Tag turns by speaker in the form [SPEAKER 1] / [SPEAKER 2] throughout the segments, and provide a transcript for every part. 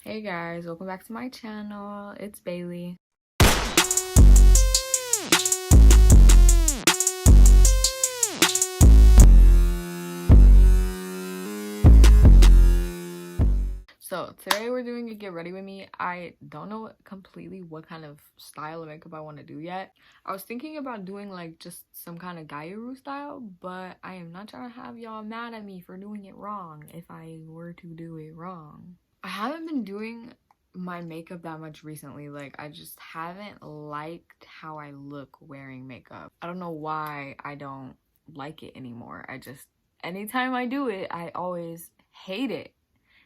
[SPEAKER 1] Hey guys, welcome back to my channel. It's Bailey. So today we're doing a get ready with me. I don't know completely what kind of style of makeup I want to do yet. I was thinking about doing like just some kind of Gyaru style, but I am not trying to have y'all mad at me for doing it wrong if I were to do it wrong. I haven't been doing my makeup that much recently. Like, I just haven't liked how I look wearing makeup. I don't know why I don't like it anymore. Anytime I do it, I always hate it.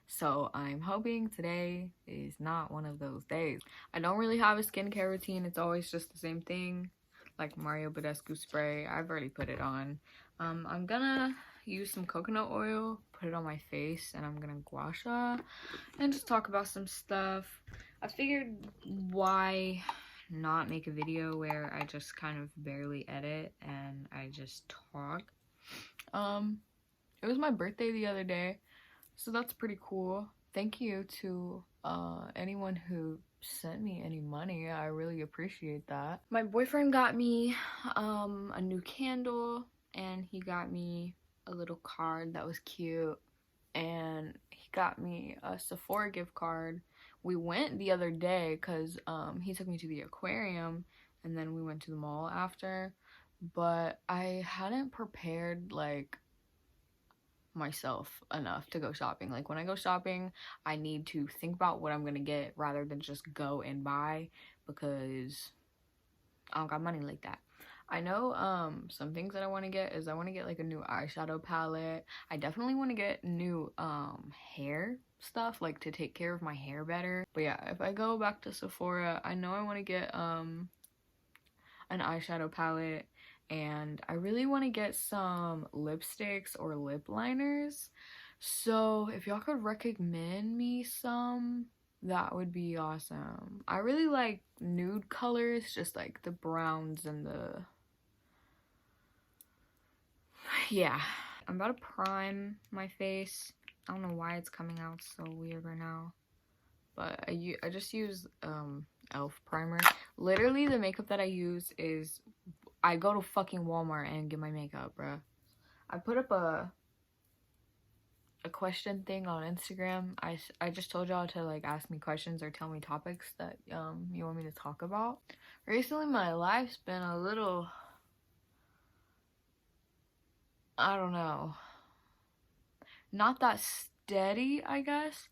[SPEAKER 1] So I'm hoping today is not one of those days. I don't really have a skincare routine. It's always just the same thing, like Mario Badescu spray. I've already put it on. I'm gonna use some coconut oil, put it on my face, and I'm gonna gua sha and just talk about some stuff. I figured, why not make a video where I just kind of barely edit and I just talk. It was my birthday the other day, so that's pretty cool. Thank you to anyone who sent me any money. I really appreciate that. My boyfriend got me a new candle, and he got me a little card that was cute, and he got me a Sephora gift card. We went the other day because he took me to the aquarium, and then we went to the mall after, but I hadn't prepared like myself enough to go shopping. Like, when I go shopping, I need to think about what I'm gonna get rather than just go and buy, because I don't got money like that. I know some things that I want to get is I want to get like a new eyeshadow palette. I definitely want to get new hair stuff, like to take care of my hair better. But yeah, if I go back to Sephora, I know I want to get an eyeshadow palette, and I really want to get some lipsticks or lip liners. So if y'all could recommend me some, that would be awesome. I really like nude colors, just like the browns and the... yeah. I'm about to prime my face. I don't know why it's coming out so weird right now, but I just use elf primer. Literally, the makeup that I use is, I go to fucking Walmart and get my makeup, bruh. I put up a question thing on Instagram. I just told y'all to like ask me questions or tell me topics that you want me to talk about. Recently, my life's been a little, I don't know, not that steady, I guess.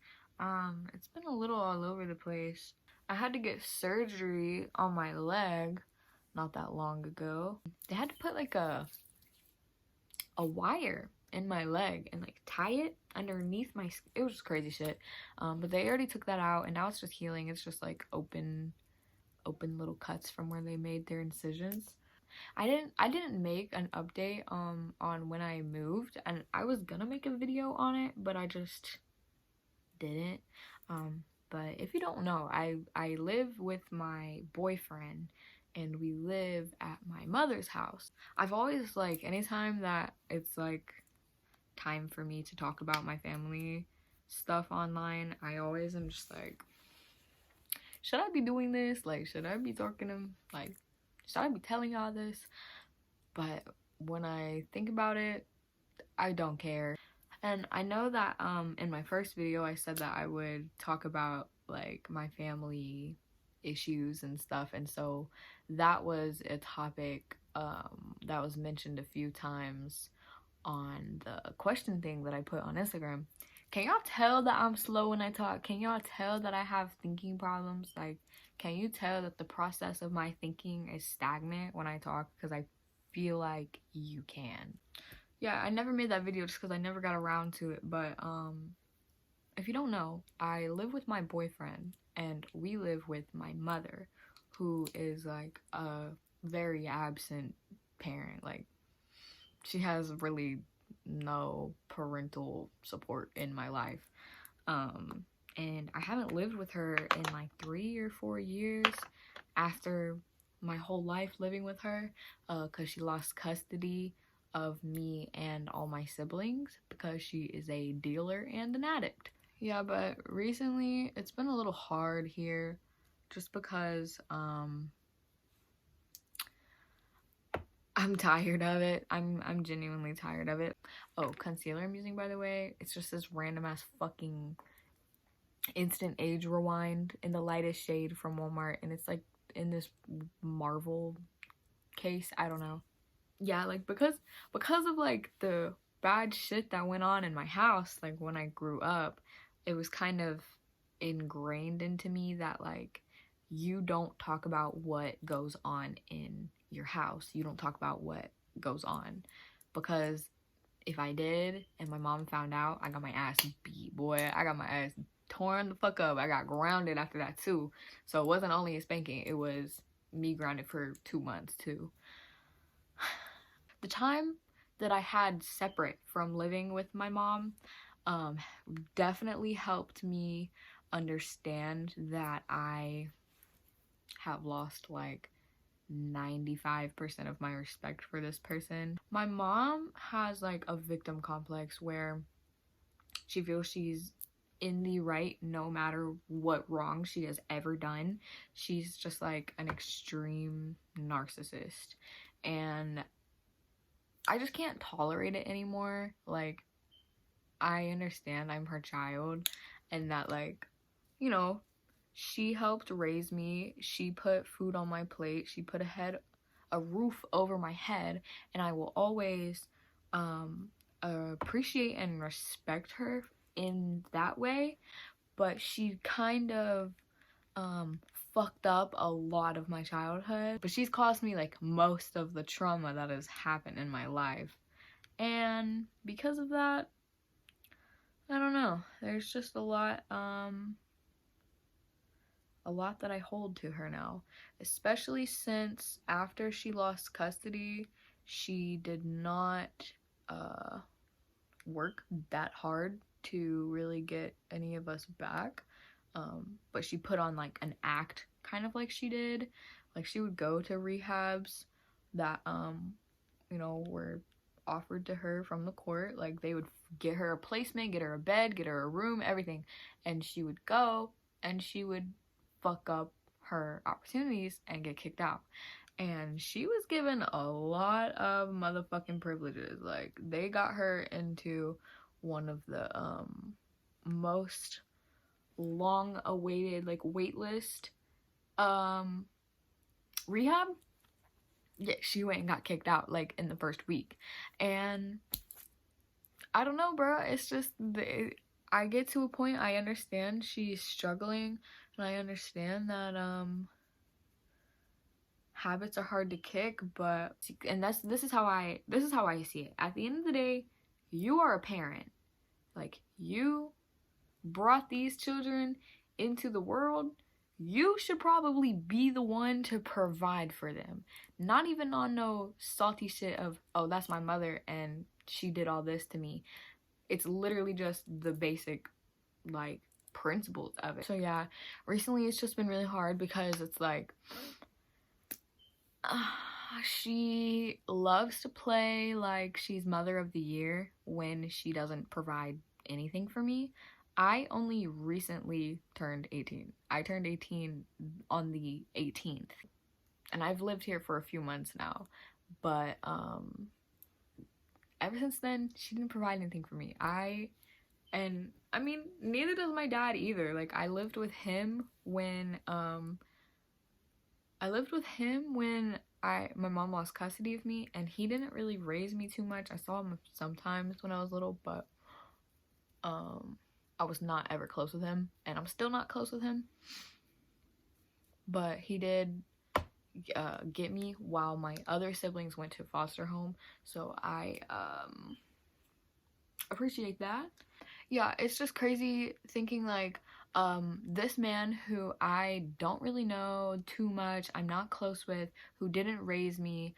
[SPEAKER 1] It's been a little all over the place. I had to get surgery on my leg not that long ago. They had to put like a wire in my leg and like tie it underneath my skin. It was just crazy shit. But they already took that out, and now it's just healing. It's just like open little cuts from where they made their incisions. I didn't make an update on when I moved, and I was gonna make a video on it, but I just didn't. But if you don't know, I live with my boyfriend, and we live at my mother's house. I've always, like, anytime that it's like time for me to talk about my family stuff online, I always am just like, should I be doing this? Like, should I be talking to, like, should I be telling y'all this? But when I think about it, I don't care. And I know that in my first video I said that I would talk about like my family issues and stuff, and so that was a topic that was mentioned a few times on the question thing that I put on Instagram. Can y'all tell that I'm slow when I talk? Can y'all tell that I have thinking problems? Like, can you tell that the process of my thinking is stagnant when I talk? Because I feel like you can. Yeah, I never made that video just because I never got around to it, but if you don't know, I live with my boyfriend, and we live with my mother, who is like a very absent parent. Like, she has really no parental support in my life. And I haven't lived with her in like 3 or 4 years after my whole life living with her, because she lost custody of me and all my siblings because she is a dealer and an addict. Yeah, but recently it's been a little hard here just because I'm tired of it. I'm genuinely tired of it. Oh, concealer I'm using, by the way, it's just this random ass fucking instant age rewind in the lightest shade from Walmart, and it's like in this Marvel case. I don't know. Yeah, like because of like the bad shit that went on in my house, like when I grew up, it was kind of ingrained into me that like you don't talk about what goes on in your house. You don't talk about what goes on, because if I did and my mom found out, I got my ass beat, boy. I got my ass torn the fuck up. I got grounded after that too. So it wasn't only a spanking, it was me grounded for 2 months too. The time that I had separate from living with my mom definitely helped me understand that I have lost like 95% of my respect for this person. My mom has like a victim complex where she feels she's in the right no matter what wrong she has ever done. She's just like an extreme narcissist, and I just can't tolerate it anymore. Like, I understand I'm her child and that, like, you know, she helped raise me. She put food on my plate. She put a roof over my head, and I will always appreciate and respect her in that way. But she kind of fucked up a lot of my childhood. But she's caused me like most of the trauma that has happened in my life. And because of that, I don't know. There's just a lot that I hold to her now, especially since after she lost custody, she did not work that hard to really get any of us back. But she put on like an act, kind of like she did. Like, she would go to rehabs that were offered to her from the court. Like, they would get her a placement, get her a bed, get her a room, everything, and she would go and she would fuck up her opportunities and get kicked out. And she was given a lot of motherfucking privileges. Like, they got her into one of the most long awaited, like, waitlist rehab. Yeah, she went and got kicked out like in the first week. And I don't know, bro. It's just I get to a point, I understand she's struggling, and I understand that habits are hard to kick, but this is how I see it. At the end of the day, you are a parent. Like, you brought these children into the world. You should probably be the one to provide for them. Not even on no salty shit of, oh, that's my mother and she did all this to me. It's literally just the basic, like, principles of it. So yeah, recently it's just been really hard because it's like, she loves to play like she's mother of the year when she doesn't provide anything for me. I only recently turned 18. I turned 18 on the 18th. And I've lived here for a few months now. But ever since then, she didn't provide anything for me. Neither does my dad either. Like, I lived with him when my mom lost custody of me, and he didn't really raise me too much. I saw him sometimes when I was little, but I was not ever close with him, and I'm still not close with him. But he did get me while my other siblings went to foster home, so I appreciate that. Yeah, it's just crazy thinking like this man who I don't really know too much, I'm not close with, who didn't raise me,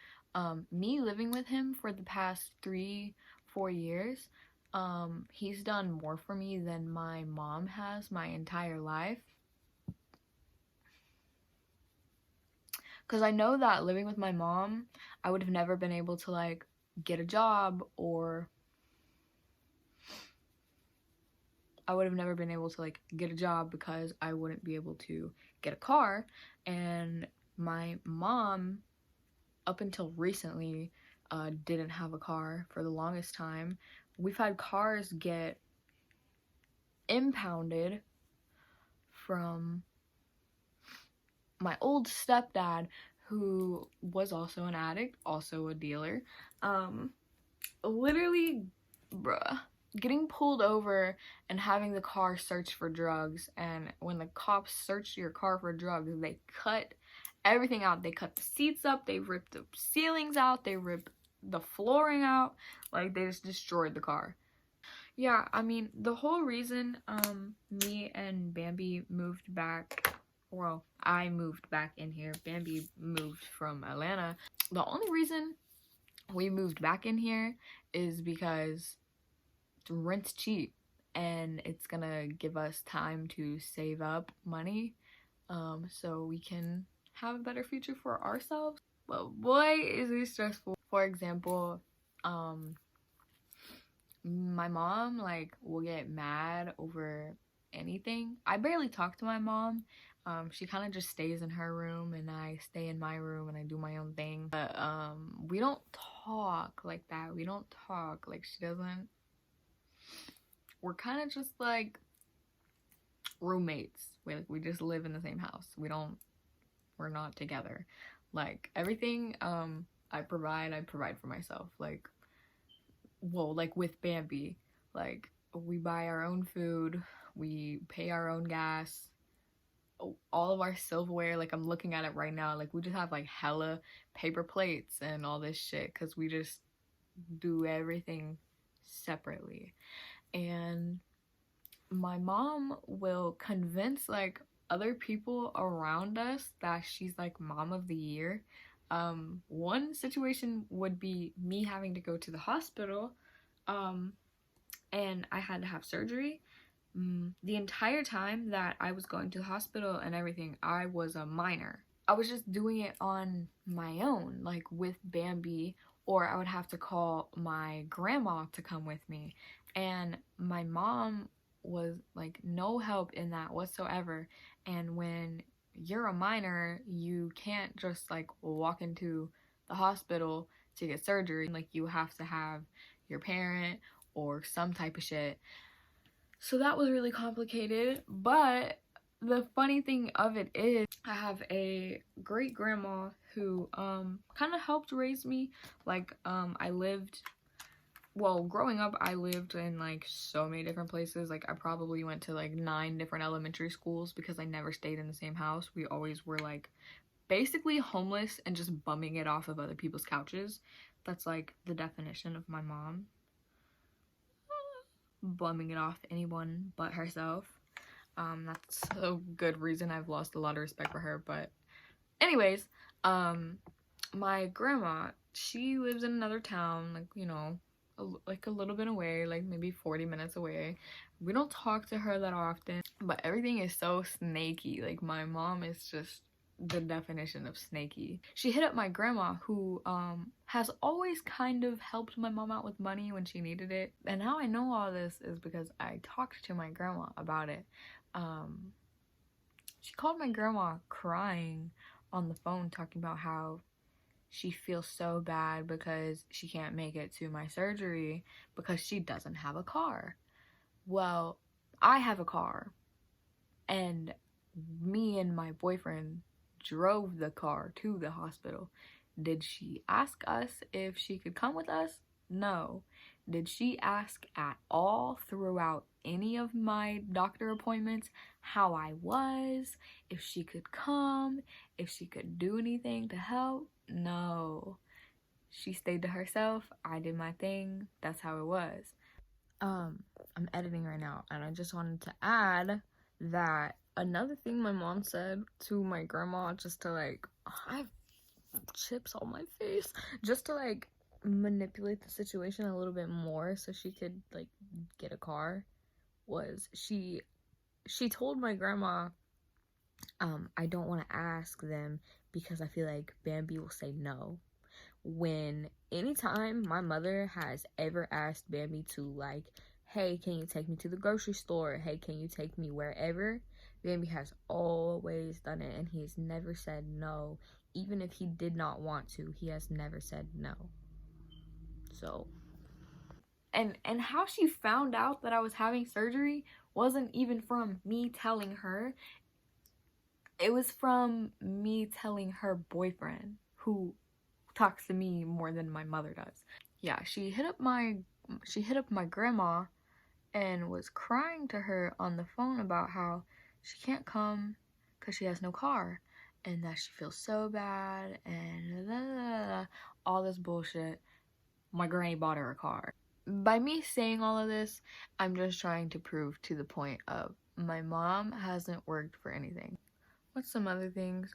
[SPEAKER 1] me living with him for the past 3-4 years, he's done more for me than my mom has my entire life. Because I know that living with my mom, I would have never been able to like get a job, or I would have never been able to like get a job because I wouldn't be able to get a car. And my mom, up until recently, didn't have a car for the longest time. We've had cars get impounded from my old stepdad, who was also an addict, also a dealer. Literally, bruh, getting pulled over and having the car search for drugs, and when the cops search your car for drugs, they cut everything out. They cut the seats up, they ripped the ceilings out, they ripped the flooring out, like they just destroyed the car. Yeah, I mean, the whole reason me and Bambi moved back, well, I moved back in here, Bambi moved from Atlanta. The only reason we moved back in here is because rent's cheap and it's gonna give us time to save up money, so we can have a better future for ourselves. But boy, is it stressful. For example, my mom like will get mad over anything. I barely talk to my mom. She kind of just stays in her room and I stay in my room and I do my own thing. But we don't talk like that. We don't talk like she doesn't. We're kind of just like roommates. We just live in the same house. We're not together. Like everything I provide for myself. Like, well, like with Bambi, like we buy our own food, we pay our own gas, all of our silverware, like I'm looking at it right now, like we just have like hella paper plates and all this shit because we just do everything separately. And my mom will convince like other people around us that she's like mom of the year. One situation would be me having to go to the hospital, and I had to have surgery. The entire time that I was going to the hospital and everything, I was a minor. I was just doing it on my own, like with Bambi, or I would have to call my grandma to come with me. And my mom was like no help in that whatsoever. And when you're a minor, you can't just like walk into the hospital to get surgery. Like you have to have your parent or some type of shit. So that was really complicated, but the funny thing of it is I have a great grandma who kind of helped raise me. Like growing up I lived in like so many different places. Like I probably went to like 9 different elementary schools because I never stayed in the same house. We always were like basically homeless and just bumming it off of other people's couches. That's like the definition of my mom. Bumming it off anyone but herself. That's a good reason I've lost a lot of respect for her. But anyways, my grandma, she lives in another town, like, you know, like a little bit away, like maybe 40 minutes away. We don't talk to her that often, but everything is so snaky. Like my mom is just the definition of snaky. She hit up my grandma, who has always kind of helped my mom out with money when she needed it. And how I know all this is because I talked to my grandma about it. She called my grandma crying on the phone, talking about how she feels so bad because she can't make it to my surgery because she doesn't have a car. Well, I have a car, and me and my boyfriend drove the car to the hospital. Did she ask us if she could come with us? No. Did she ask at all throughout any of my doctor appointments how I was, if she could come, if she could do anything to help? No. She stayed to herself. I did my thing. That's how it was. I'm editing right now, and I just wanted to add that another thing my mom said to my grandma, just to like, I have chips on my face, just to like manipulate the situation a little bit more so she could like get a car, was she told my grandma, I don't want to ask them because I feel like Bambi will say no. When anytime my mother has ever asked Bambi to like hey, can you take me to the grocery store? Hey, can you take me wherever? Bambi has always done it, and he's never said no. Even if he did not want to, he has never said no. So, and how she found out that I was having surgery wasn't even from me telling her. It was from me telling her boyfriend, who talks to me more than my mother does. Yeah, she hit up my grandma and was crying to her on the phone about how she can't come because she has no car, and that she feels so bad, and blah, blah, blah, all this bullshit. My granny bought her a car. By me saying all of this, I'm just trying to prove to the point of my mom hasn't worked for anything. What's some other things?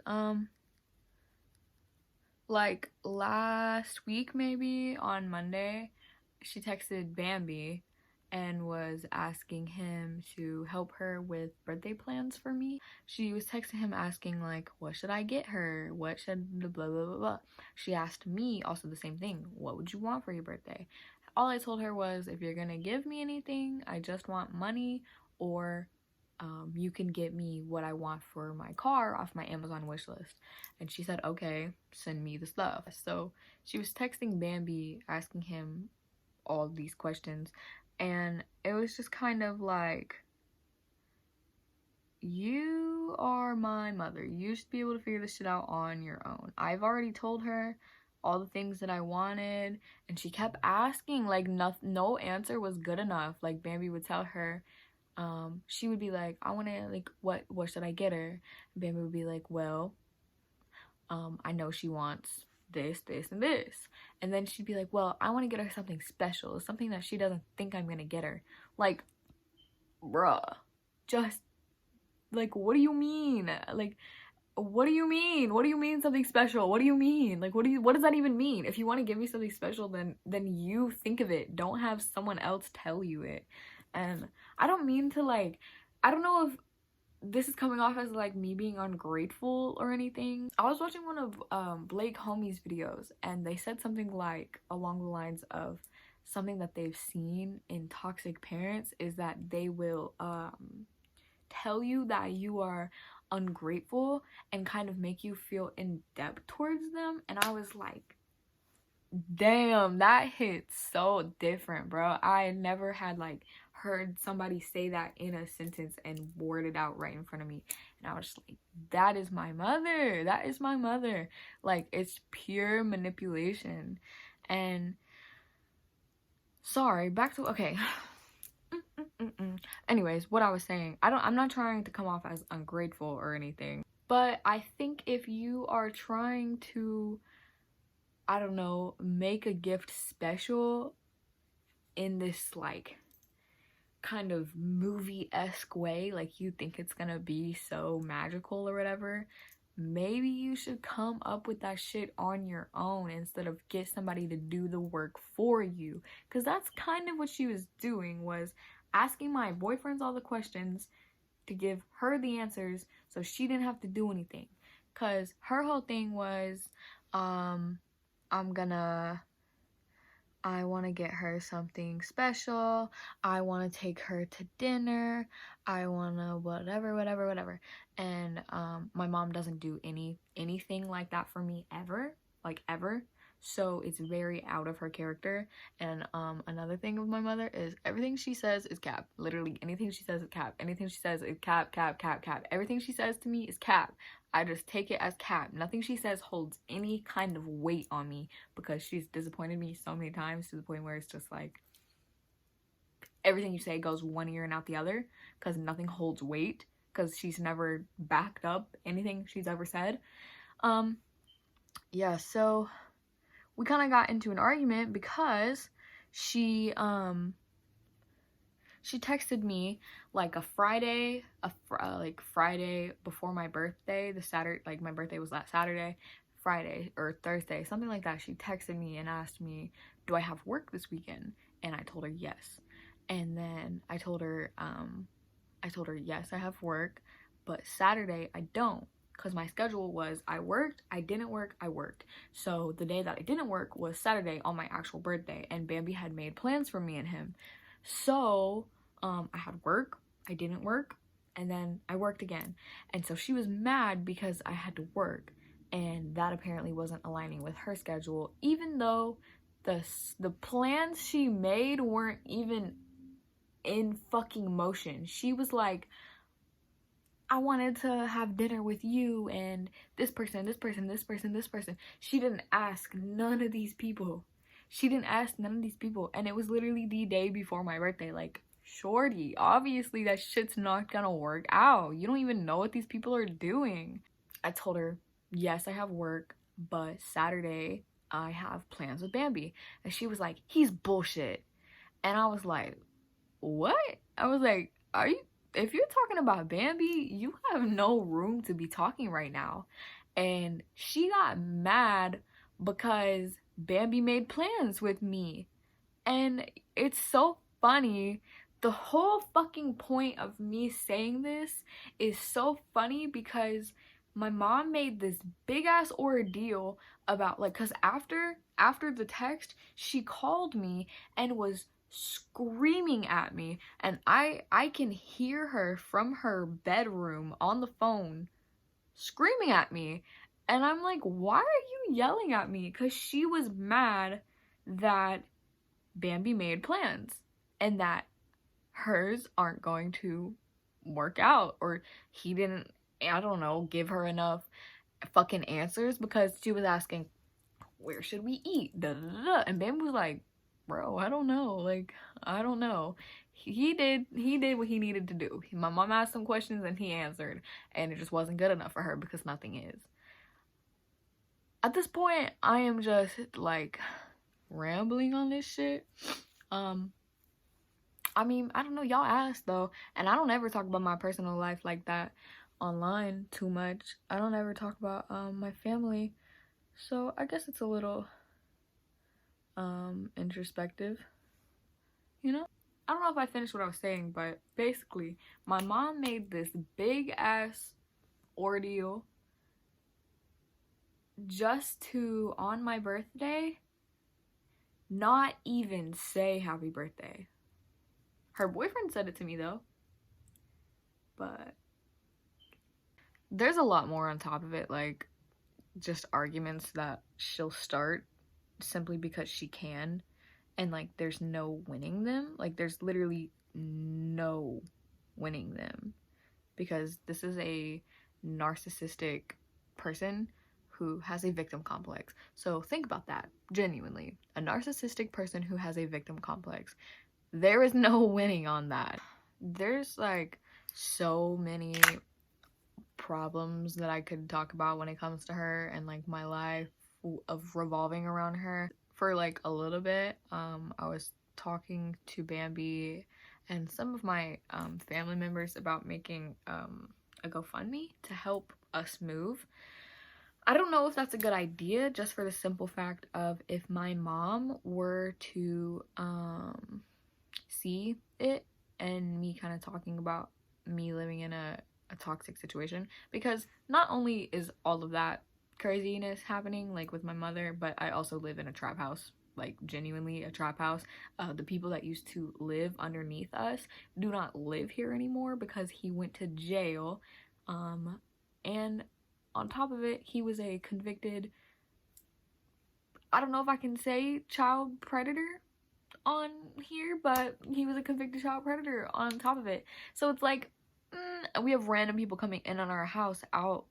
[SPEAKER 1] Like last week, maybe on Monday, she texted Bambi and was asking him to help her with birthday plans for me. She was texting him asking, like, what should I get her? What should blah blah blah blah. She asked me also the same thing. What would you want for your birthday? All I told her was, if you're gonna give me anything, I just want money, or you can get me what I want for my car off my Amazon wish list. And she said, okay, send me the stuff. So she was texting Bambi asking him all these questions, and it was just kind of like, you are my mother. You should be able to figure this shit out on your own. I've already told her all the things that I wanted, and she kept asking, like, no answer was good enough. Like, Bambi would tell her, she would be like, I want to, like, what should I get her? And Bambi would be like, well, I know she wants this, this, and this. And then she'd be like, well, I want to get her something special, something that she doesn't think I'm gonna get her. Like, bruh, just, like, what do you mean? Like, what do you mean? What do you mean something special? What do you mean? Like, what does that even mean? If you want to give me something special, then you think of it. Don't have someone else tell you it. And I don't mean to, like, I don't know if this is coming off as, like, me being ungrateful or anything. I was watching one of Blake Homie's videos, and they said something like along the lines of something that they've seen in toxic parents is that they will tell you that you are ungrateful and kind of make you feel in debt towards them. And I was like, damn, that hits so different, bro. I never had, like, heard somebody say that in a sentence and word it out right in front of me. And I was just like, that is my mother. That is my mother. Like, it's pure manipulation. And sorry, back to, okay. Anyways, what I was saying, I'm not trying to come off as ungrateful or anything, but I think if you are trying to, I don't know, make a gift special in this, like, kind of movie-esque way, like you think it's gonna be so magical or whatever, maybe you should come up with that shit on your own instead of get somebody to do the work for you. Because that's kind of what she was doing, was asking my boyfriends all the questions to give her the answers so she didn't have to do anything. Because her whole thing was, I want to get her something special. I want to take her to dinner. I want to whatever. And my mom doesn't do anything like that for me ever. Like, ever. So it's very out of her character. And another thing with my mother is everything she says is cap. Literally anything she says is cap. Anything she says is cap. Everything she says to me is cap. I just take it as cap. Nothing she says holds any kind of weight on me, because she's disappointed me so many times to the point where it's just like everything you say goes one ear and out the other, because nothing holds weight, because she's never backed up anything she's ever said. Yeah, so we kind of got into an argument because she texted me like Friday before my birthday, the Saturday, like my birthday was that Saturday, Friday or Thursday, something like that. She texted me and asked me, do I have work this weekend? And I told her yes. And then I told her yes, I have work, but Saturday I don't, because my schedule was I worked, I didn't work, I worked. So the day that I didn't work was Saturday on my actual birthday, and Bambi had made plans for me and him. So I had work, I didn't work, and then I worked again. And so she was mad because I had to work, and that apparently wasn't aligning with her schedule, even though the plans she made weren't even in fucking motion. She was like, I wanted to have dinner with you and this person, this person, this person, this person. She didn't ask none of these people. She didn't ask none of these people. And it was literally the day before my birthday. Like, shorty, obviously that shit's not gonna work out. You don't even know what these people are doing. I told her, yes, I have work, but Saturday I have plans with Bambi. And she was like, he's bullshit. And I was like, what? I was like, are you, if you're talking about Bambi, you have no room to be talking right now. And she got mad because Bambi made plans with me. And it's so funny. The whole fucking point of me saying this is so funny because my mom made this big ass ordeal about, like, cuz after the text, she called me and was screaming at me, and I can hear her from her bedroom on the phone screaming at me. And I'm like, why are you yelling at me? Cuz she was mad that Bambi made plans and that hers aren't going to work out, or he didn't, I don't know, give her enough fucking answers, because she was asking, where should we eat? Da, da, da, da. And Bambi was like, bro, I don't know. Like, I don't know. He did what he needed to do. My mom asked some questions and he answered, and it just wasn't good enough for her because nothing is. At this point, I am just like rambling on this shit. I mean, I don't know, y'all asked though, and I don't ever talk about my personal life like that online too much. I don't ever talk about my family, so I guess it's a little introspective, you know? I don't know if I finished what I was saying, but basically my mom made this big ass ordeal just to, on my birthday, not even say happy birthday. Her boyfriend said it to me though, but there's a lot more on top of it, like just arguments that she'll start simply because she can, and like there's no winning them. Like there's literally no winning them, because this is a narcissistic person who has a victim complex. So think about that, genuinely. A narcissistic person who has a victim complex. There is no winning on that. There's like so many problems that I could talk about when it comes to her and like my life of revolving around her. For like a little bit, I was talking to Bambi and some of my family members about making a GoFundMe to help us move. I don't know if that's a good idea, just for the simple fact of, if my mom were to see it and me kind of talking about me living in a toxic situation, because not only is all of that craziness happening like with my mother, but I also live in a trap house, like genuinely a trap house. The people that used to live underneath us do not live here anymore because he went to jail, and on top of it, he was a convicted, I don't know if I can say child predator on here, but he was a convicted child predator on top of it. So it's like, we have random people coming in on our house out.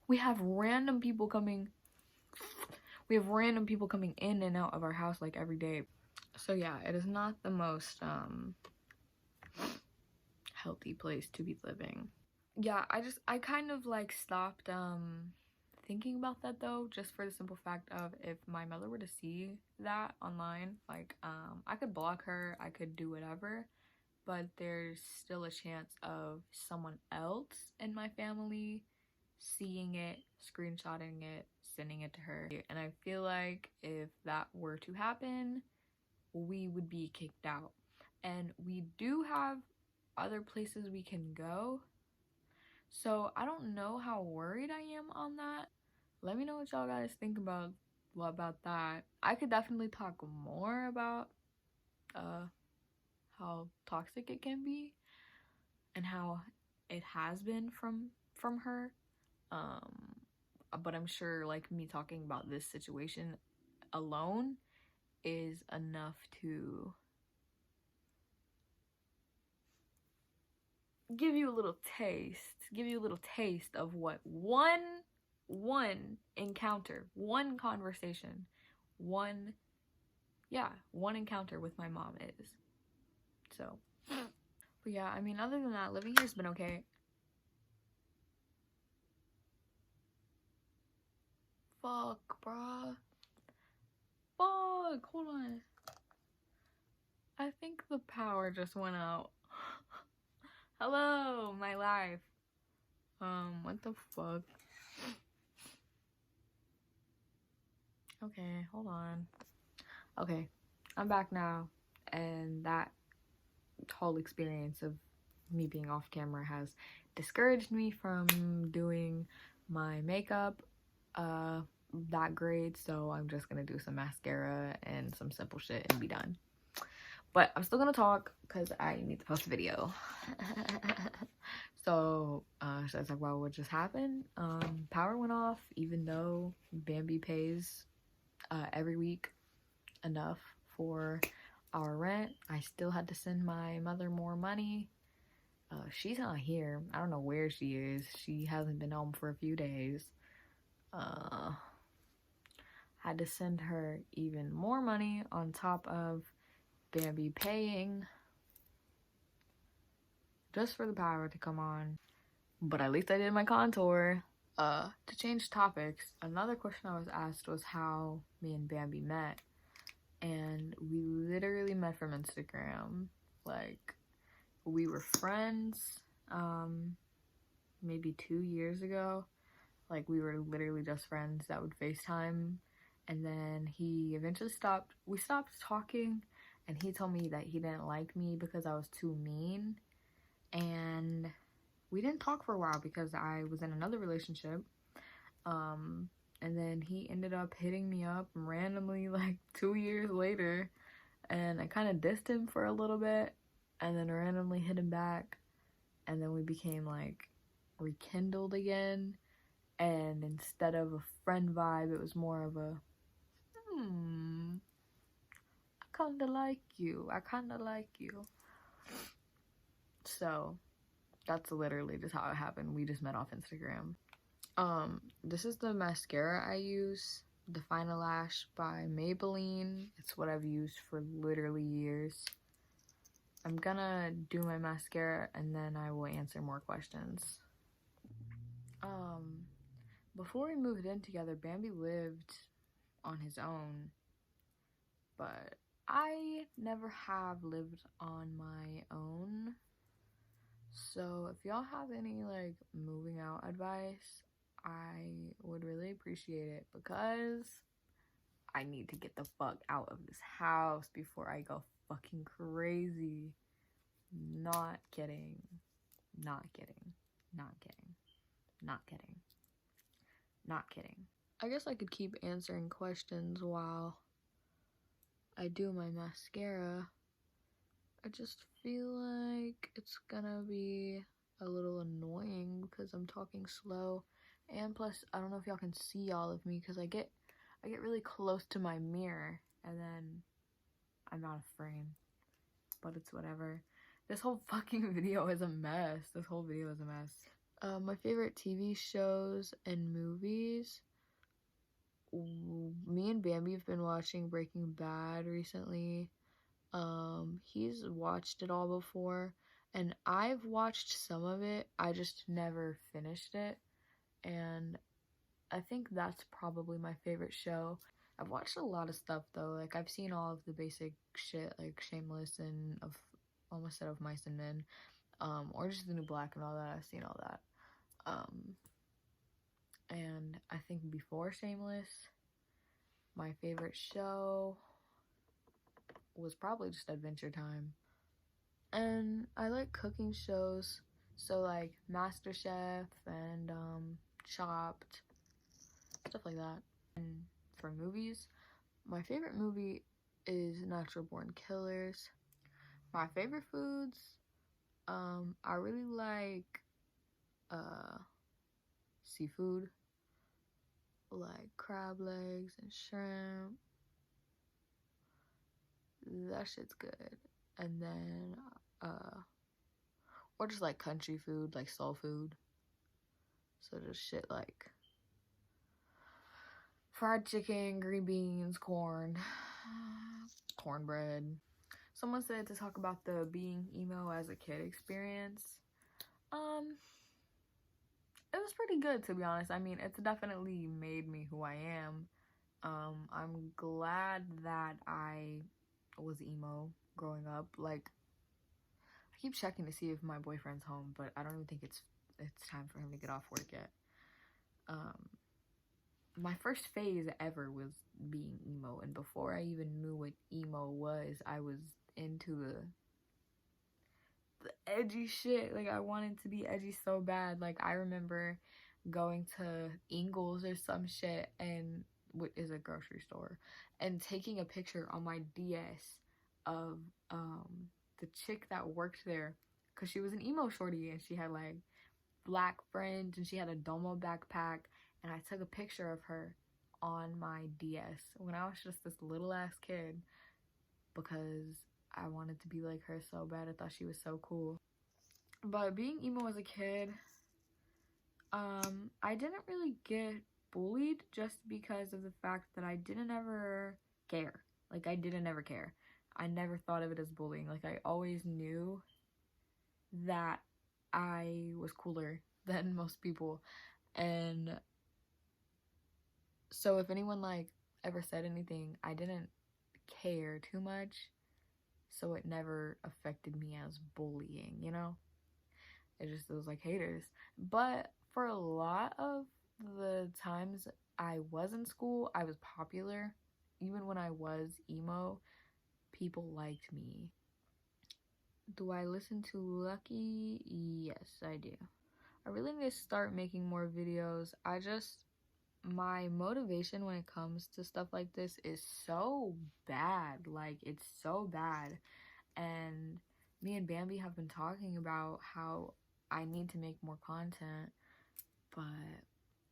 [SPEAKER 1] We have random people coming in and out of our house like every day. So yeah, it is not the most healthy place to be living. Yeah, I kind of like stopped thinking about that though, just for the simple fact of, if my mother were to see that online, like I could block her, I could do whatever, but there's still a chance of someone else in my family seeing it, screenshotting it, sending it to her. And I feel like if that were to happen, we would be kicked out. And we do have other places we can go, so I don't know how worried I am on that. Let me know what y'all guys think about that. I could definitely talk more about how toxic it can be and how it has been from her. But I'm sure like me talking about this situation alone is enough to give you a little taste of what one encounter, one conversation, one encounter with my mom is. So, but yeah, I mean, other than that, living here's been okay. Fuck, bruh. Fuck, hold on. I think the power just went out. Hello, my life. What the fuck? Okay, hold on. Okay, I'm back now, and that whole experience of me being off camera has discouraged me from doing my makeup that great, so I'm just gonna do some mascara and some simple shit and be done. But I'm still gonna talk because I need to post a video. So should I talk about what just happened? Power went off, even though Bambi pays every week enough for our rent. I still had to send my mother more money. She's not here. I don't know where she is. She hasn't been home for a few days. Had to send her even more money on top of Bambi paying just for the power to come on. But at least I did my contour. To change topics, another question I was asked was how me and Bambi met. And we literally met from Instagram. Like, we were friends maybe 2 years ago. Like, we were literally just friends that would FaceTime. And then he eventually we stopped talking, and he told me that he didn't like me because I was too mean. And we didn't talk for a while because I was in another relationship. And then he ended up hitting me up randomly like 2 years later, and I kind of dissed him for a little bit, and then randomly hit him back, and then we became like rekindled again. And instead of a friend vibe, it was more of a I kinda like you. So that's literally just how it happened. We just met off Instagram. This is the mascara I use, the Final Lash by Maybelline. It's what I've used for literally years. I'm gonna do my mascara and then I will answer more questions. Before we moved in together, Bambi lived on his own, but I never have lived on my own. So if y'all have any like moving out advice, I would really appreciate it because I need to get the fuck out of this house before I go fucking crazy. Not kidding. Not kidding. Not kidding. Not kidding. Not kidding. I guess I could keep answering questions while I do my mascara. I just feel like it's gonna be a little annoying because I'm talking slow, and plus I don't know if y'all can see all of me because I get really close to my mirror and then I'm out of frame, but it's whatever. This whole fucking video is a mess. My favorite TV shows and movies. Me and Bambi have been watching Breaking Bad recently. He's watched it all before, and I've watched some of it. I just never finished it, and I think that's probably my favorite show. I've watched a lot of stuff though. Like, I've seen all of the basic shit, like Shameless and Of Mice and Men, Orange is the New Black and all that. I've seen all that. And I think before Shameless, my favorite show was probably just Adventure Time. And I like cooking shows, so like MasterChef and Chopped, stuff like that. And for movies, my favorite movie is Natural Born Killers. My favorite foods, I really like seafood, like crab legs and shrimp. That shit's good. And then or just like country food, like soul food. So just shit like fried chicken, green beans, cornbread. Someone said to talk about the being emo as a kid experience. It was pretty good, to be honest. I mean, it's definitely made me who I am. I'm glad that I was emo growing up. Like, I keep checking to see if my boyfriend's home, but I don't even think it's time for him to get off work yet. My first phase ever was being emo, and before I even knew what emo was, I was into the edgy shit. Like, I wanted to be edgy so bad. Like, I remember going to Ingles or some shit, and what is a grocery store, and taking a picture on my DS of the chick that worked there, because she was an emo shorty, and she had like black fringe, and she had a domo backpack, and I took a picture of her on my DS when I was just this little ass kid, because I wanted to be like her so bad. I thought she was so cool. But being emo as a kid, I didn't really get bullied just because of the fact that I didn't ever care. Like, I didn't ever care. I never thought of it as bullying. Like, I always knew that I was cooler than most people. And so if anyone, like, ever said anything, I didn't care too much. So it never affected me as bullying, you know? It was like haters. But for a lot of the times I was in school, I was popular. Even when I was emo, people liked me. Do I listen to Lucky? Yes, I do. I really need to start making more videos. My motivation when it comes to stuff like this is so bad. Like, it's so bad. And me and Bambi have been talking about how I need to make more content, but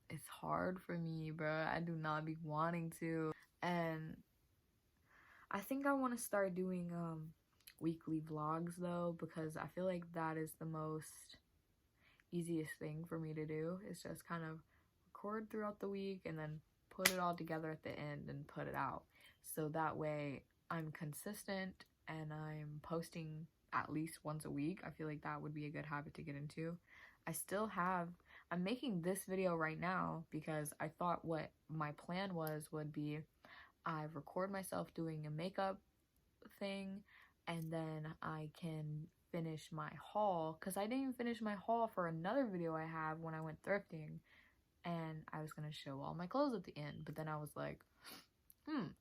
[SPEAKER 1] it's hard for me, bro. I do not be wanting to. And I think I want to start doing weekly vlogs though, because I feel like that is the most easiest thing for me to do. It's just kind of record throughout the week and then put it all together at the end and put it out. So that way I'm consistent and I'm posting at least once a week. I feel like that would be a good habit to get into. I'm making this video right now because I thought what my plan would be I record myself doing a makeup thing, and then I can finish my haul, because I didn't even finish my haul for another video I have when I went thrifting, and I was gonna show all my clothes at the end, but then I was like,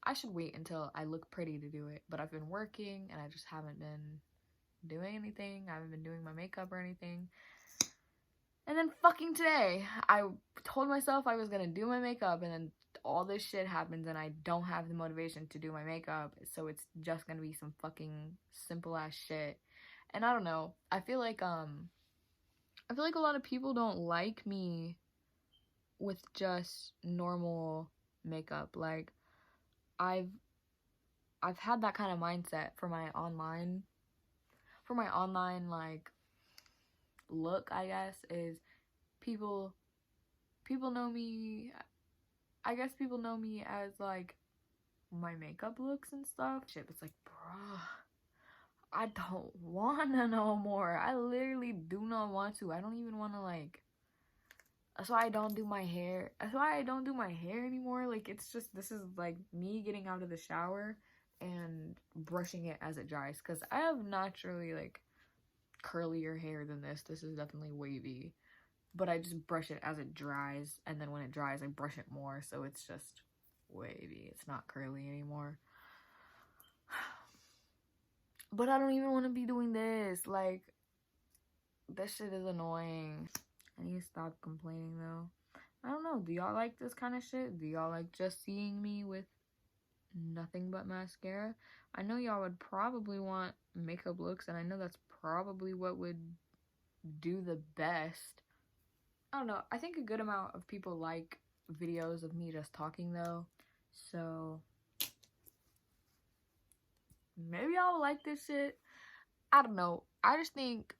[SPEAKER 1] I should wait until I look pretty to do it. But I've been working and I just haven't been doing anything. I haven't been doing my makeup or anything. And then fucking today, I told myself I was gonna do my makeup, and then all this shit happens and I don't have the motivation to do my makeup, so it's just gonna be some fucking simple ass shit. And I don't know, I feel like a lot of people don't like me with just normal makeup. Like, I've had that kind of mindset for my online like look, I guess, is people know me. I guess people know me as like my makeup looks and stuff. Shit, it's like, bruh, I don't wanna no more. I literally do not want to. I don't even wanna, like, that's why I don't do my hair. That's why I don't do my hair anymore. Like, it's just, this is like me getting out of the shower and brushing it as it dries, because I have naturally like curlier hair than this. This is definitely wavy, but I just brush it as it dries, and then when it dries I brush it more, so it's just wavy. It's not curly anymore. But I don't even want to be doing this. Like, this shit is annoying. I need to stop complaining though. I don't know, do y'all like this kind of shit? Do y'all like just seeing me with nothing but mascara. I know y'all would probably want makeup looks, and I know that's probably what would do the best. I don't know. I think a good amount of people like videos of me just talking though. So maybe y'all like this shit. I don't know. I just think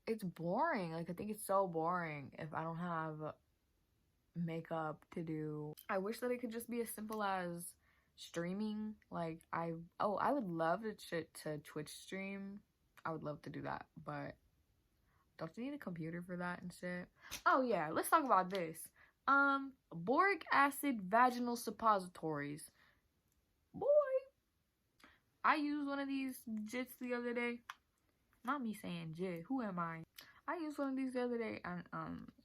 [SPEAKER 1] it's boring. Like, I think it's so boring if I don't have makeup to do. I wish that it could just be as simple as streaming. Like, I would love to Twitch stream. I would love to do that, but don't you need a computer for that and shit? Oh yeah, let's talk about this. Boric acid vaginal suppositories. Boy, I used one of these jits the other day. Not me saying jit, who am I? I used one of these the other day, and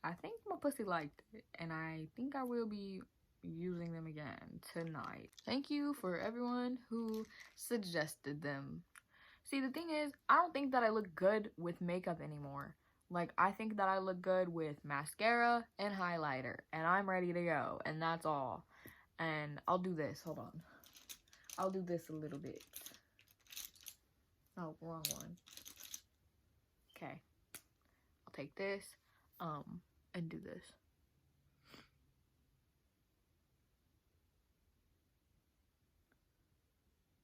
[SPEAKER 1] I think my pussy liked it, and I think I will be using them again tonight. Thank you for everyone who suggested them. See, the thing is, I don't think that I look good with makeup anymore. Like, I think that I look good with mascara and highlighter, and I'm ready to go, and that's all. And I'll do this, hold on. I'll do this a little bit. Oh, wrong one. Okay. I'll take this, and do this.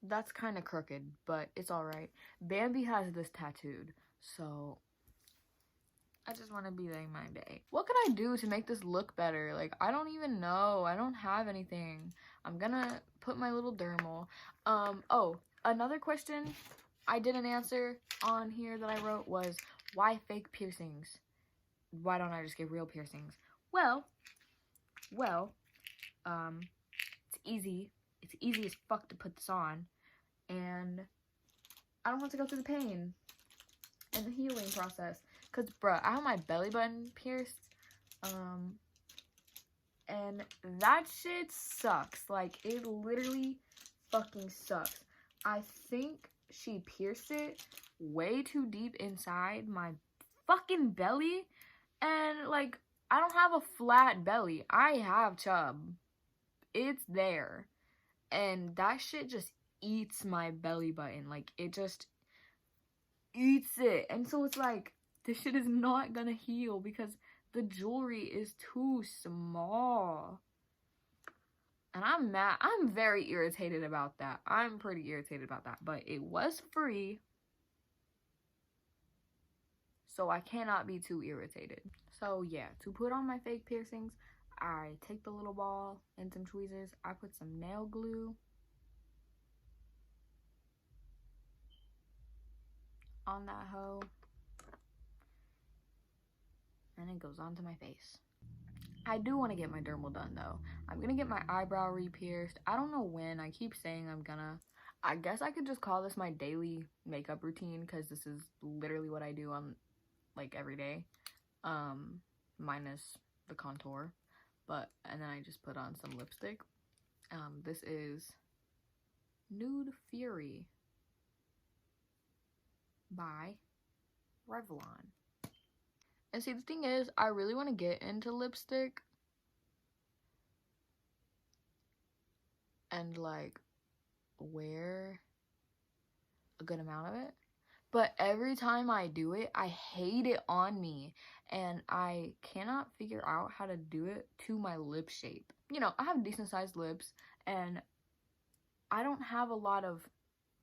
[SPEAKER 1] That's kind of crooked, but it's alright. Bambi has this tattooed, so I just want to be like my day. What could I do to make this look better? Like, I don't even know. I don't have anything. I'm gonna put my little dermal. Oh, another question I didn't answer on here that I wrote was, why fake piercings? Why don't I just get real piercings? Well, it's easy. It's easy as fuck to put this on. And I don't have to go through the pain and the healing process. Cause bruh, I have my belly button pierced. And that shit sucks. Like, it literally fucking sucks. I think she pierced it way too deep inside my fucking belly. And like, I don't have a flat belly. I have chub. It's there. And that shit just eats my belly button. Like, it just eats it. And so it's like, this shit is not gonna heal because the jewelry is too small. And I'm mad. I'm very irritated about that. I'm pretty irritated about that. But it was free, so I cannot be too irritated. So yeah, to put on my fake piercings, I take the little ball and some tweezers. I put some nail glue on that hoe, and it goes onto my face. I do want to get my dermal done though. I'm gonna get my eyebrow re-pierced. I don't know when. I keep saying I'm gonna. I guess I could just call this my daily makeup routine because this is literally what I do on like every day, minus the contour. And then I just put on some lipstick. This is Nude Fury by Revlon. And see, the thing is, I really want to get into lipstick and like wear a good amount of it. But every time I do it, I hate it on me. And I cannot figure out how to do it to my lip shape. You know, I have decent sized lips and I don't have a lot of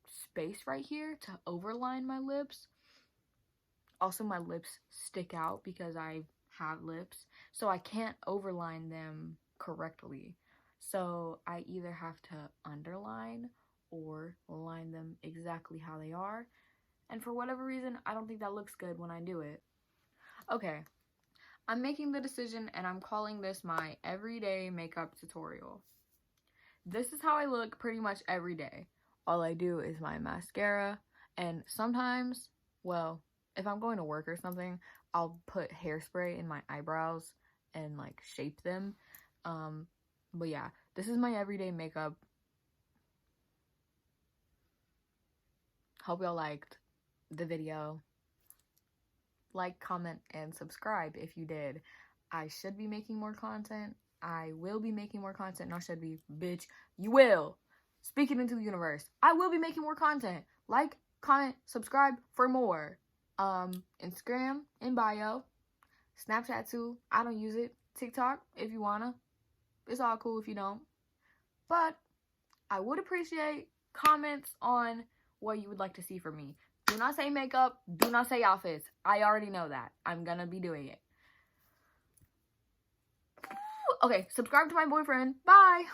[SPEAKER 1] space right here to overline my lips. Also, my lips stick out because I have lips, so I can't overline them correctly. So I either have to underline or line them exactly how they are. And for whatever reason, I don't think that looks good when I do it. Okay, I'm making the decision and I'm calling this my everyday makeup tutorial. This is how I look pretty much every day. All I do is my mascara, and sometimes, well, if I'm going to work or something, I'll put hairspray in my eyebrows and like shape them. But yeah, this is my everyday makeup. Hope y'all liked the video. Like, comment, and subscribe if you did. I should be making more content. I will be making more content. No, I should be, bitch. You will. Speak it into the universe. I will be making more content. Like, comment, subscribe for more. Instagram in bio. Snapchat too. I don't use it. TikTok if you wanna. It's all cool if you don't. But I would appreciate comments on what you would like to see from me. Do not say makeup. Do not say outfits. I already know that. I'm gonna be doing it. Okay, subscribe to my boyfriend. Bye.